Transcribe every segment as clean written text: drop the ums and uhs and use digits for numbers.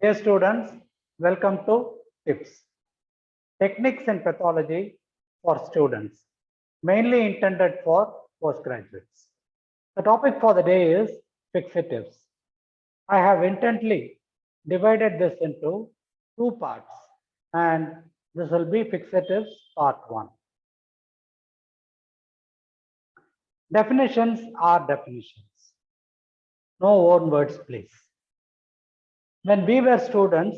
Dear students, welcome to TIPS, Techniques in Pathology for Students, mainly intended for postgraduates. The topic for the day is fixatives. I have intently divided this into two parts, and this will be fixatives part 1. Definitions are definitions. No own words, please. When we were students,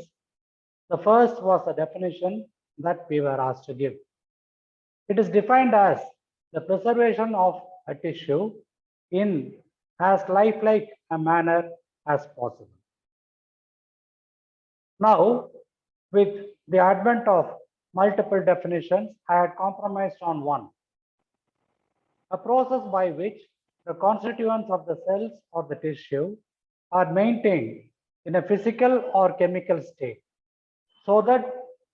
the first was a definition that we were asked to give. It is defined as the preservation of a tissue in as lifelike a manner as possible. Now, with the advent of multiple definitions, I had compromised on one. A process by which the constituents of the cells or the tissue are maintained in a physical or chemical state so that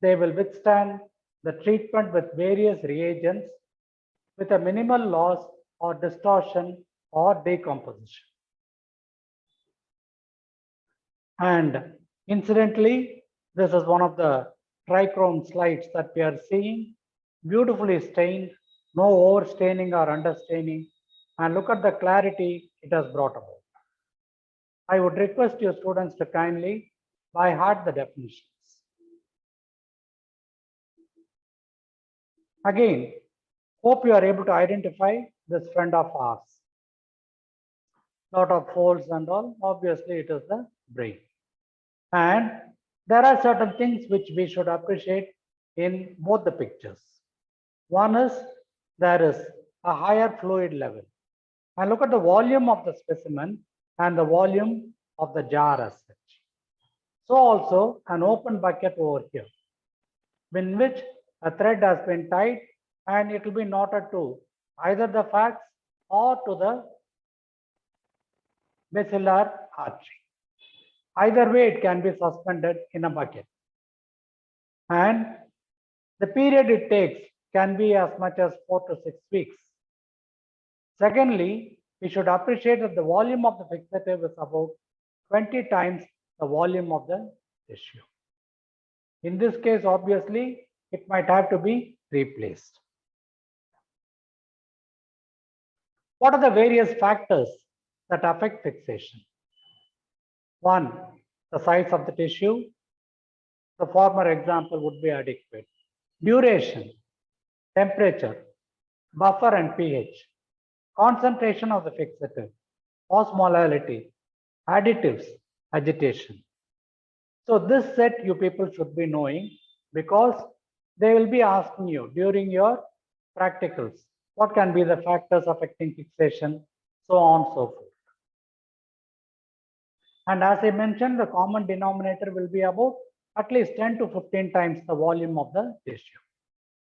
they will withstand the treatment with various reagents with a minimal loss or distortion or decomposition. And incidentally, this is one of the trichrome slides that we are seeing, beautifully stained, no overstaining or understaining, and look at the clarity it has brought about. I would request your students to kindly by heart the definitions. Again, hope you are able to identify this friend of ours. Lot of folds and all, obviously it is the brain. And there are certain things which we should appreciate in both the pictures. One is there is a higher fluid level. And look at the volume of the specimen and the volume of the jar as such. So also an open bucket over here, in which a thread has been tied and it will be knotted to either the fax or to the basilar artery. Either way, it can be suspended in a bucket. And the period it takes can be as much as 4 to 6 weeks. Secondly, we should appreciate that the volume of the fixative is about 20 times the volume of the tissue. In this case, obviously, it might have to be replaced. What are the various factors that affect fixation? One, the size of the tissue. The former example would be adequate. Duration, temperature, buffer and pH, concentration of the fixative, osmolality, additives, agitation. So this set you people should be knowing because they will be asking you during your practicals, what can be the factors affecting fixation, so on and so forth. And as I mentioned, the common denominator will be about at least 10 to 15 times the volume of the tissue.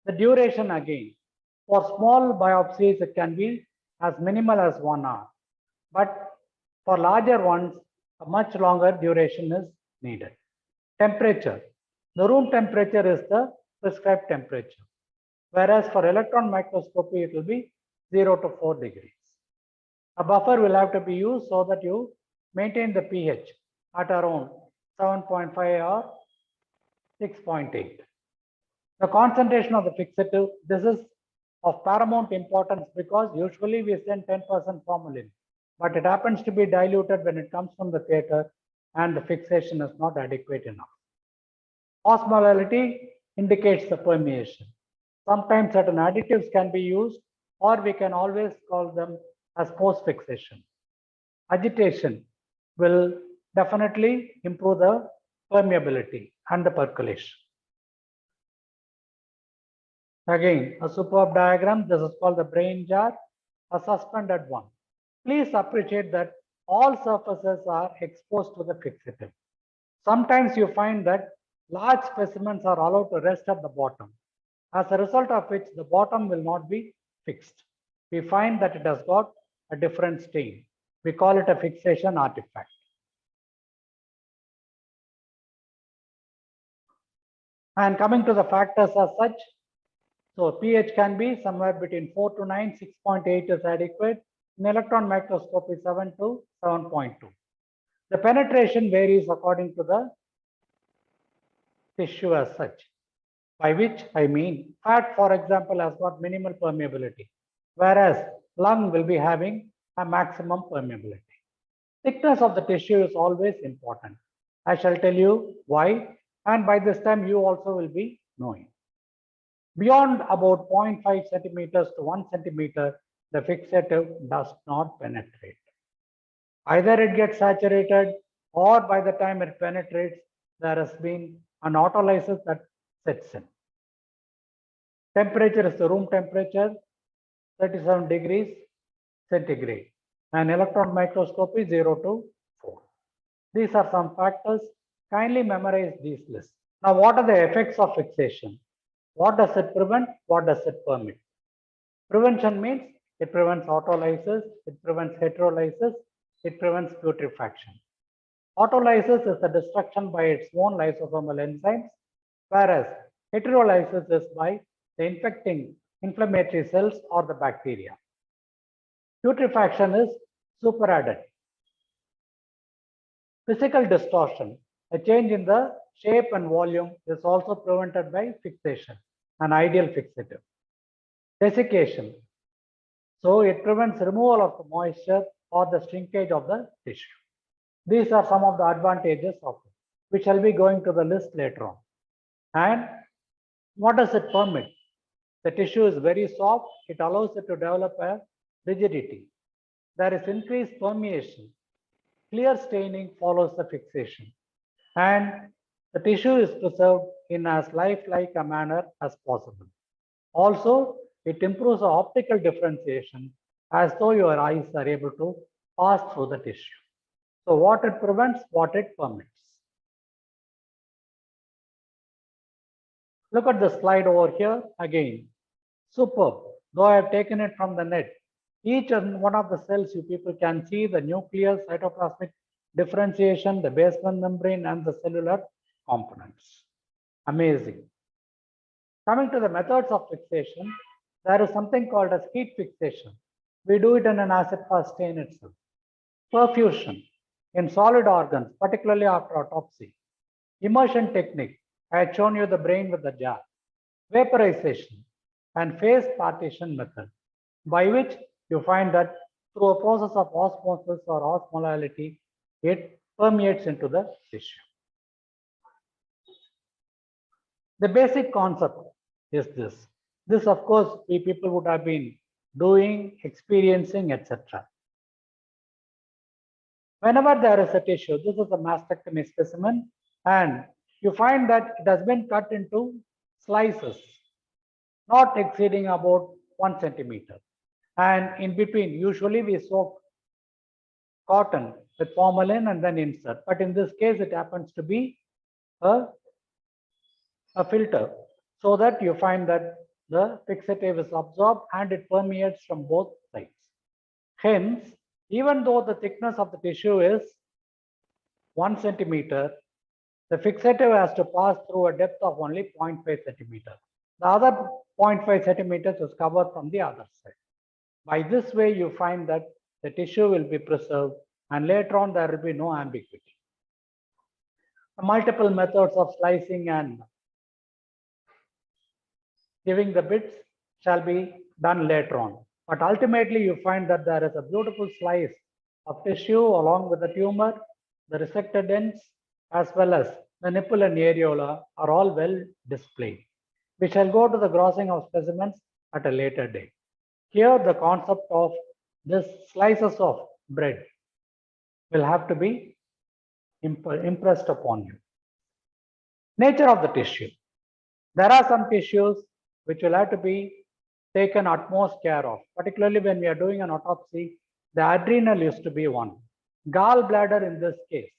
The duration again, for small biopsies, it can be as minimal as 1 hour. But for larger ones, a much longer duration is needed. Temperature. The room temperature is the prescribed temperature. Whereas for electron microscopy, it will be 0 to 4 degrees. A buffer will have to be used so that you maintain the pH at around 7.5 or 6.8. The concentration of the fixative, this is of paramount importance because usually we send 10% formalin, but it happens to be diluted when it comes from the theater and the fixation is not adequate enough. Osmolality indicates the permeation. Sometimes certain additives can be used or we can always call them as post-fixation. Agitation will definitely improve the permeability and the percolation. Again, a superb diagram. This is called the brain jar, a suspended one. Please appreciate that all surfaces are exposed to the fixative. Sometimes you find that large specimens are allowed to rest at the bottom, as a result of which the bottom will not be fixed. We find that it has got a different stain. We call it a fixation artifact. And coming to the factors as such, so pH can be somewhere between 4 to 9, 6.8 is adequate. In electron microscopy, 7 to 7.2. The penetration varies according to the tissue as such, by which I mean fat, for example, has got minimal permeability, whereas lung will be having a maximum permeability. Thickness of the tissue is always important. I shall tell you why, and by this time you also will be knowing. Beyond about 0.5 centimeters to 1 centimeter, the fixative does not penetrate. Either it gets saturated, or by the time it penetrates, there has been an autolysis that sets in. Temperature is the room temperature, 37 degrees centigrade, and electron microscopy 0 to 4. These are some factors. Kindly memorize these lists. Now, what are the effects of fixation? What does it prevent? What does it permit? Prevention means it prevents autolysis, it prevents heterolysis, it prevents putrefaction. Autolysis is the destruction by its own lysosomal enzymes, whereas heterolysis is by the infecting inflammatory cells or the bacteria. Putrefaction is superadded. Physical distortion, a change in the shape and volume, is also prevented by fixation, an ideal fixative. Desiccation, so it prevents removal of the moisture or the shrinkage of the tissue. These are some of the advantages of it. We shall be going to the list later on. And what does it permit? The tissue is very soft. It allows it to develop a rigidity. There is increased permeation. Clear staining follows the fixation. And the tissue is preserved in as lifelike a manner as possible. Also, it improves the optical differentiation as though your eyes are able to pass through the tissue. So what it prevents, what it permits. Look at the slide over here again. Superb. Though I have taken it from the net, each and one of the cells you people can see the nuclear cytoplasmic differentiation, the basement membrane, and the cellular components. Amazing. Coming to the methods of fixation, there is something called as heat fixation. We do it in an acid-fast stain itself. Perfusion in solid organs, particularly after autopsy. Immersion technique, I had shown you the brain with the jar. Vaporization and phase partition method, by which you find that through a process of osmosis or osmolality, it permeates into the tissue. The basic concept is this. This, of course, we people would have been doing, experiencing, etc. Whenever there is a tissue, this is a mastectomy specimen, and you find that it has been cut into slices, not exceeding about 1 centimeter. And in between, usually we soak cotton with formalin and then insert. But in this case, it happens to be a filter, so that you find that the fixative is absorbed and it permeates from both sides. Hence, even though the thickness of the tissue is 1 centimeter, the fixative has to pass through a depth of only 0.5 centimeter. The other 0.5 centimeters is covered from the other side. By this way, you find that the tissue will be preserved, and later on there will be no ambiguity. Multiple methods of slicing and giving the bits shall be done later on. But ultimately, you find that there is a beautiful slice of tissue along with the tumor, the resected ends, as well as the nipple and areola are all well displayed. We shall go to the grossing of specimens at a later date. Here, the concept of this slices of bread will have to be impressed upon you. Nature of the tissue. There are some tissues which will have to be taken utmost care of, particularly when we are doing an autopsy. The adrenal used to be one. Gallbladder in this case.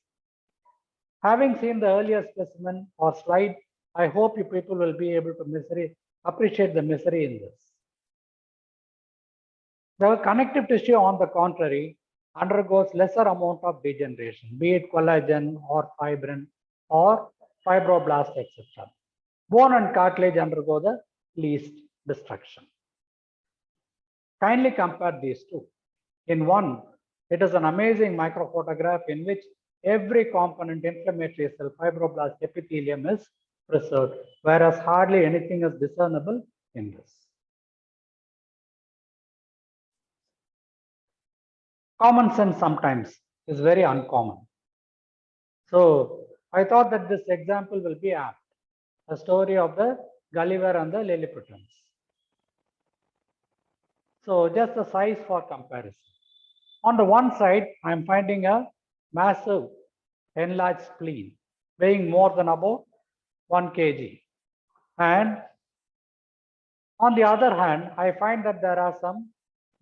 Having seen the earlier specimen or slide, I hope you people will be able to appreciate the misery in this. The connective tissue, on the contrary, undergoes lesser amount of degeneration, be it collagen or fibrin or fibroblast, etc. Bone and cartilage undergo the least destruction. Kindly compare these two. In one, it is an amazing microphotograph in which every component, inflammatory cell, fibroblast, epithelium is preserved, whereas hardly anything is discernible in this. Common sense sometimes is very uncommon. So I thought that this example will be apt. The story of the Gulliver and the Lilliputians. So just the size for comparison. On the one side, I am finding a massive enlarged spleen weighing more than about 1 kg. And on the other hand, I find that there are some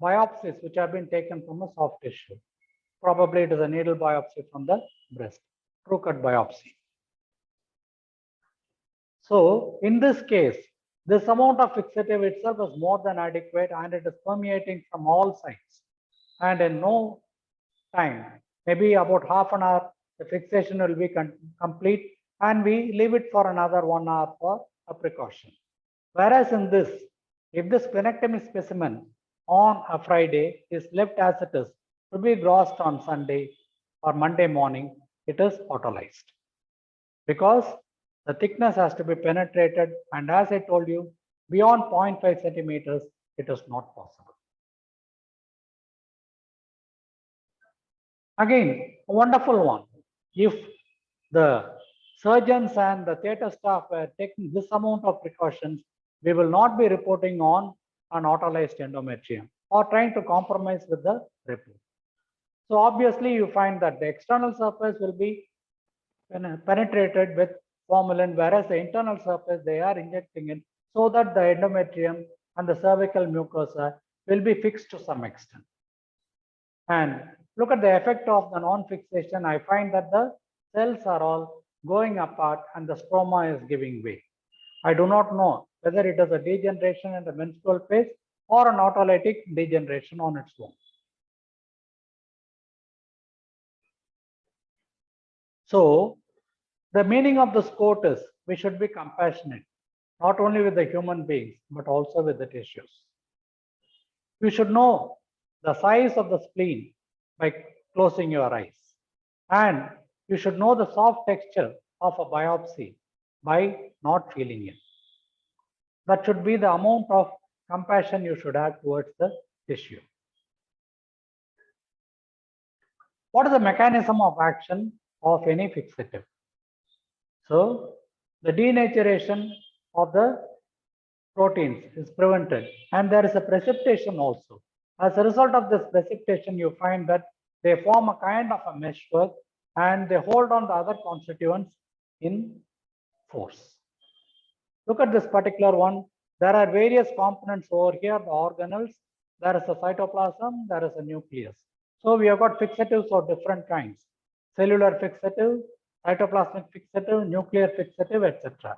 biopsies which have been taken from a soft tissue. Probably it is a needle biopsy from the breast, true cut biopsy. So in this case, this amount of fixative itself is more than adequate and it is permeating from all sides. And in no time, maybe about half an hour, the fixation will be complete and we leave it for another 1 hour for a precaution. Whereas in this, if the splenectomy specimen on a Friday is left as it is to be grossed on Sunday or Monday morning, it is autolyzed. Because the thickness has to be penetrated, and as I told you, beyond 0.5 centimeters, it is not possible. Again, a wonderful one. If the surgeons and the theatre staff were taking this amount of precautions, we will not be reporting on an autolyzed endometrium or trying to compromise with the report. So obviously, you find that the external surface will be penetrated with formalin, whereas the internal surface they are injecting it so that the endometrium and the cervical mucosa will be fixed to some extent. And look at the effect of the non-fixation. I find that the cells are all going apart and the stroma is giving way. I do not know whether it is a degeneration in the menstrual phase or an autolytic degeneration on its own. So the meaning of this quote is we should be compassionate, not only with the human beings, but also with the tissues. You should know the size of the spleen by closing your eyes. And you should know the soft texture of a biopsy by not feeling it. That should be the amount of compassion you should have towards the tissue. What is the mechanism of action of any fixative? So the denaturation of the proteins is prevented and there is a precipitation also. As a result of this precipitation, you find that they form a kind of a meshwork and they hold on the other constituents in force. Look at this particular one. There are various components over here, the organelles. There is a cytoplasm, there is a nucleus. So we have got fixatives of different kinds. Cellular fixative, cytoplasmic fixative, nuclear fixative, etc.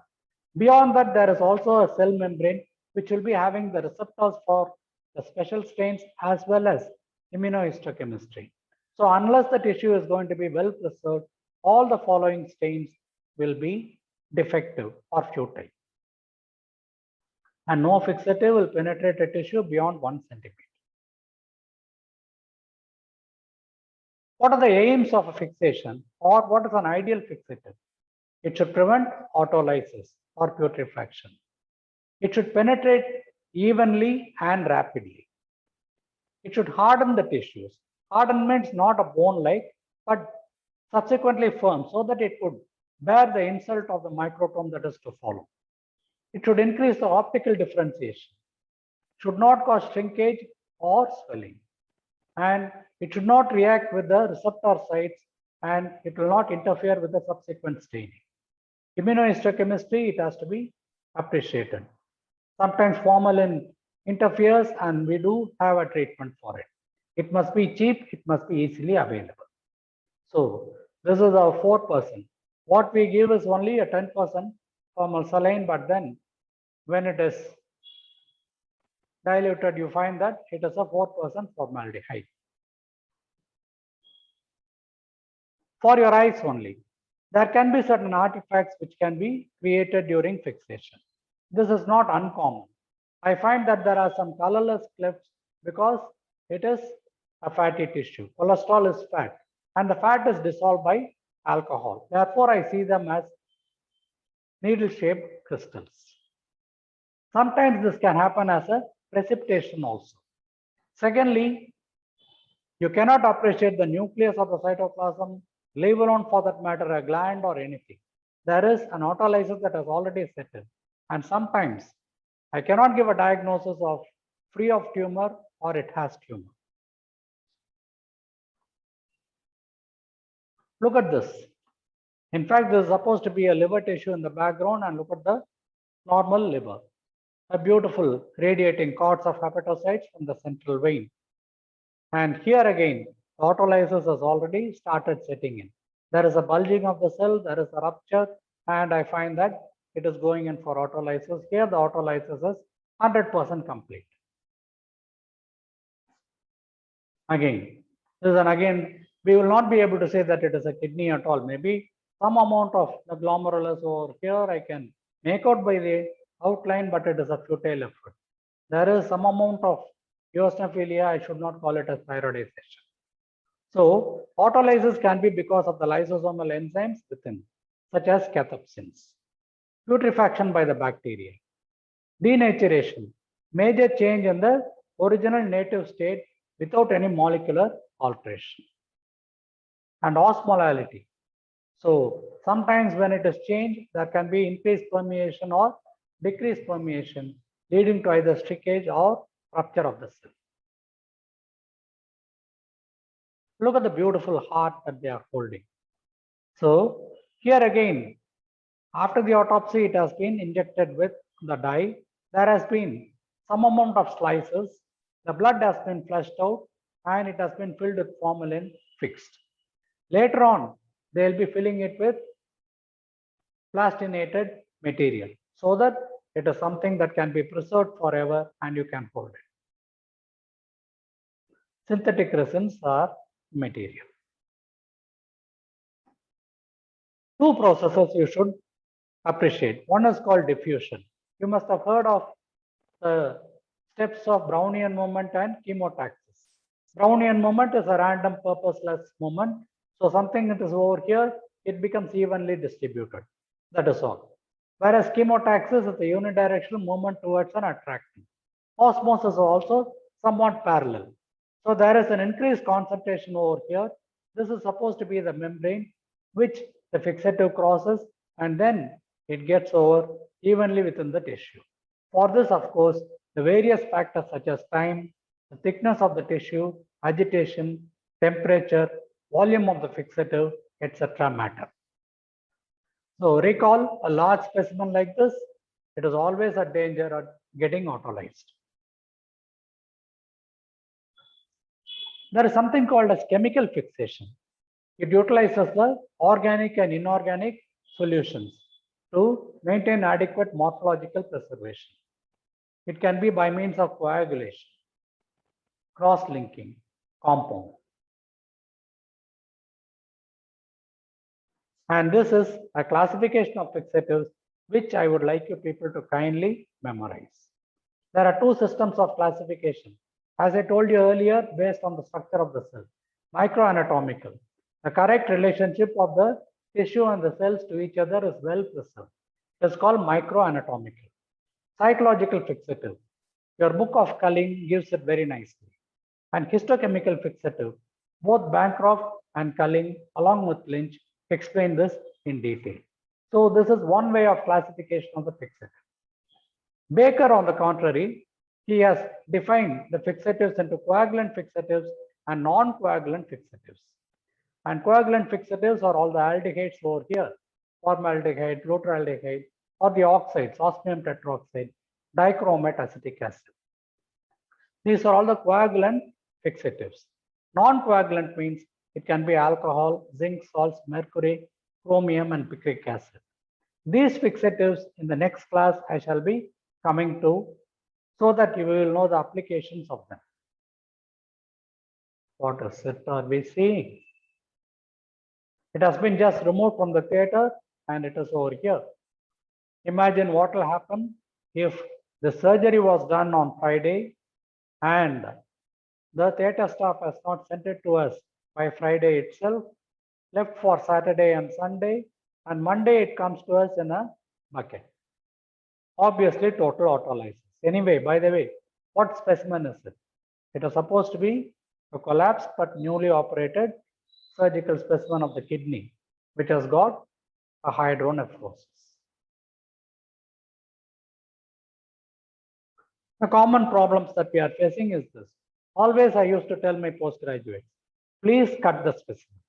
Beyond that, there is also a cell membrane which will be having the receptors for the special stains as well as immunohistochemistry. So unless the tissue is going to be well preserved, all the following stains will be defective or futile. And no fixative will penetrate a tissue beyond 1 centimeter. What are the aims of a fixation or what is an ideal fixative? It should prevent autolysis or putrefaction. It should penetrate evenly and rapidly. It should harden the tissues. Harden means not a bone-like, but subsequently firm so that it could bear the insult of the microtome that is to follow. It should increase the optical differentiation. It should not cause shrinkage or swelling. And it should not react with the receptor sites and it will not interfere with the subsequent staining. Immunohistochemistry, it has to be appreciated. Sometimes formalin interferes and we do have a treatment for it. It must be cheap, it must be easily available. So this is our 4%. What we give is only a 10% formal saline, but then when it is diluted, you find that it is a 4% formaldehyde. For your eyes only. There can be certain artifacts which can be created during fixation. This is not uncommon. I find that there are some colorless clefts because it is a fatty tissue. Cholesterol is fat and the fat is dissolved by alcohol. Therefore, I see them as needle-shaped crystals. Sometimes this can happen as a precipitation also. Secondly, you cannot appreciate the nucleus of the cytoplasm, leave alone for that matter a gland or anything. There is an autolysis that has already set in. And sometimes I cannot give a diagnosis of free of tumor or it has tumor. Look at this. In fact, this is supposed to be a liver tissue in the background, and look at the normal liver. A beautiful radiating cords of hepatocytes from the central vein. And here again, autolysis has already started setting in. There is a bulging of the cell, there is a rupture, and I find that it is going in for autolysis. Here the autolysis is 100% complete. Again, we will not be able to say that it is a kidney at all. Maybe some amount of the glomerulus over here I can make out by the outline, but it is a futile effort. There is some amount of eosinophilia, I should not call it as thyroidization. So autolysis can be because of the lysosomal enzymes within, such as cathepsins. Putrefaction by the bacteria. Denaturation, major change in the original native state without any molecular alteration. And osmolality. So sometimes when it is changed, there can be increased permeation or decreased permeation, leading to either shrinkage or rupture of the cell. Look at the beautiful heart that they are holding. So here again, after the autopsy, it has been injected with the dye. There has been some amount of slices. The blood has been flushed out and it has been filled with formalin fixed. Later on, they will be filling it with plastinated material so that it is something that can be preserved forever and you can hold it. Synthetic resins are material. Two processes you should appreciate. One is called diffusion. You must have heard of the steps of Brownian movement and chemotaxis. Brownian movement is a random purposeless movement. So something that is over here, it becomes evenly distributed. That is all. Whereas chemotaxis is a unidirectional movement towards an attraction. Osmosis is also somewhat parallel. So there is an increased concentration over here. This is supposed to be the membrane which the fixative crosses and then it gets over evenly within the tissue. For this, of course, the various factors such as time, the thickness of the tissue, agitation, temperature, volume of the fixative, etc. matter. So recall a large specimen like this, it is always a danger of getting autolyzed. There is something called as chemical fixation. It utilizes the organic and inorganic solutions to maintain adequate morphological preservation. It can be by means of coagulation, cross-linking, compound. And this is a classification of fixatives which I would like you people to kindly memorize. There are two systems of classification. As I told you earlier, based on the structure of the cell. Microanatomical. The correct relationship of the tissue and the cells to each other is well preserved. It is called microanatomical. Psychological fixative. Your book of Culling gives it very nicely. And histochemical fixative. Both Bancroft and Culling, along with Lynch, explain this in detail. So this is one way of classification of the fixative. Baker, on the contrary, he has defined the fixatives into coagulant fixatives and non-coagulant fixatives. And coagulant fixatives are all the aldehydes over here, formaldehyde, glutaraldehyde, or the oxides, osmium tetroxide, dichromate acetic acid. These are all the coagulant fixatives. Non-coagulant means it can be alcohol, zinc salts, mercury, chromium, and picric acid. These fixatives in the next class I shall be coming to so that you will know the applications of them. What is it are we seeing? It has been just removed from the theater and it is over here. Imagine what will happen if the surgery was done on Friday and the theater staff has not sent it to us by Friday itself, left for Saturday and Sunday, and Monday it comes to us in a bucket. Obviously, total autolysis. Anyway, by the way, what specimen is it? It is supposed to be a collapsed but newly operated surgical specimen of the kidney, which has got a hydronephrosis. The common problems that we are facing is this. Always I used to tell my postgraduates, please cut the specimens.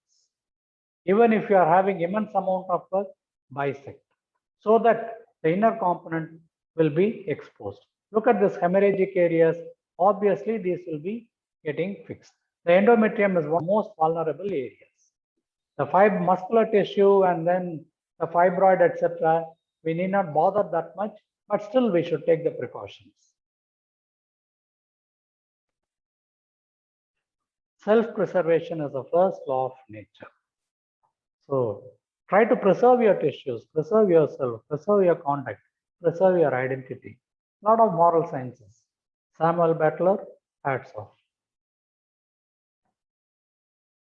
Even if you are having immense amount of work, bisect, so that the inner component will be exposed. Look at this hemorrhagic areas. Obviously, these will be getting fixed. The endometrium is one of the most vulnerable areas. The muscular tissue and then the fibroid, etc., we need not bother that much, but still we should take the precautions. Self-preservation is the first law of nature. So try to preserve your tissues, preserve yourself, preserve your conduct, preserve your identity. A lot of moral sciences. Samuel Butler, hats off.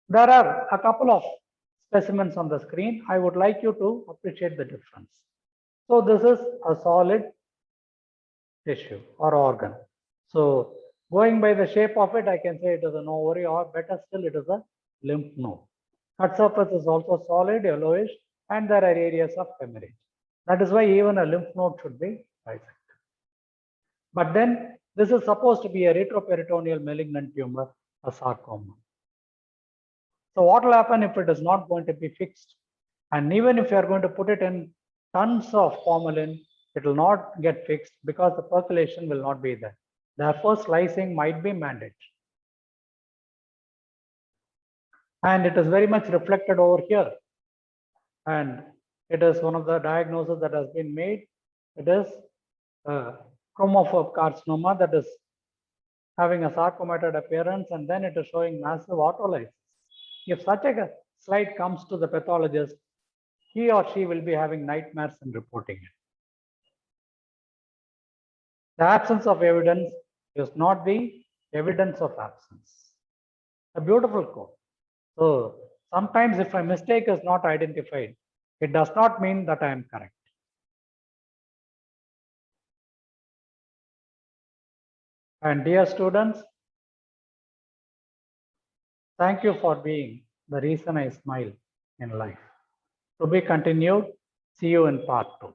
There are a couple of specimens on the screen. I would like you to appreciate the difference. So this is a solid tissue or organ. So going by the shape of it, I can say it is an ovary, or better still, it is a lymph node. Cut surface is also solid, yellowish, and there are areas of hemorrhage. That is why even a lymph node should be dissected. But then this is supposed to be a retroperitoneal malignant tumor, a sarcoma. So what will happen if it is not going to be fixed? And even if you are going to put it in tons of formalin, it will not get fixed because the percolation will not be there. Therefore, slicing might be mandatory. And it is very much reflected over here. And it is one of the diagnoses that has been made. It is chromophobe carcinoma that is having a sarcomatous appearance, and then it is showing massive autolysis. If such a slide comes to the pathologist, he or she will be having nightmares in reporting it. The absence of evidence is not the evidence of absence. A beautiful quote. So sometimes if a mistake is not identified, it does not mean that I am correct. And dear students, thank you for being the reason I smile in life. To be continued. See you in part 2.